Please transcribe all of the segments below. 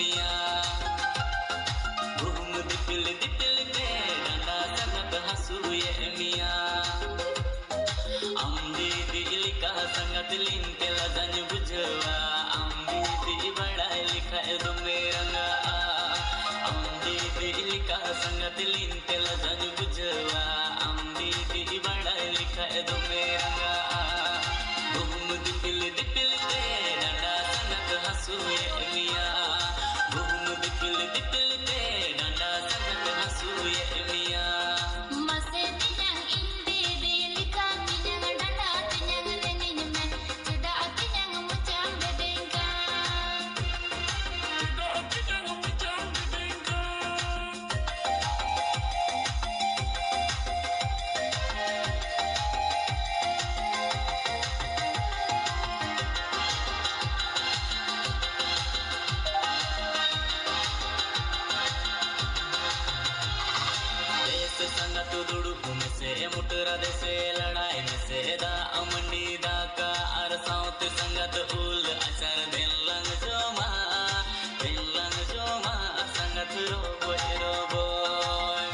Mia Bum dipil dipil te danda sangat hasuye miya Amdi dilika sangat lintel dan bujwa Amdi di badai likha do meranga Amdi dilika sangat lintel dan bujwa Amdi di badai likha do meranga Bum dipil dipil te danda sangat hasuye miya Bum dipil dipil te danda sangat hasuye miya Masih tinyang indi dilika tinyang danda tinyang lenin me Cedak tinyang mucam bedengka Cedak tinyang mucam bedengka संगत दुड़ुक में से मुटरा दे से लड़ाई में से दा अमनी दा का अरसाउत संगत उल अचर दिन लंग जोमा संगत रोबो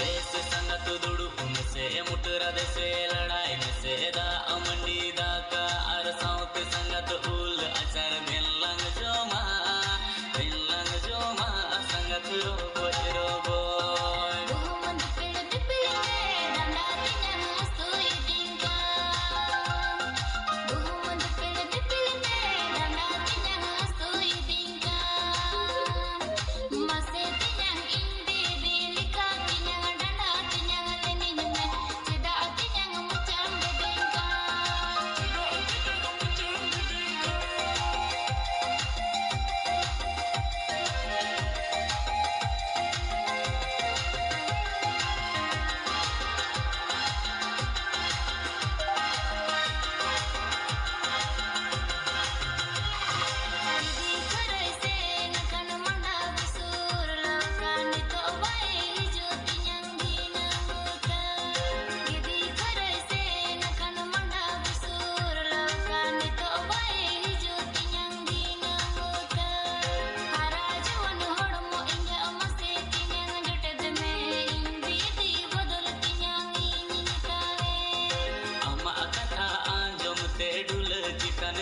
देश संगत दुड़ुक में से मुटरा दे से लड़ाई में से दा अमनी दा का अरसाउत संगत उल अचर दिन लंग जोमा संगत रोबो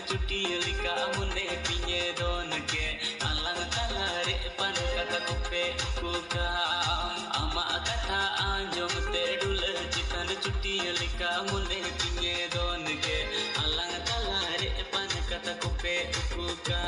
चुटियलिका मुने पिnye don ke alang talare pan kata kupe kuka ama kata anjom te dul chitan chutiyalika mune pinye don ke alang talare pan kata kupe kuka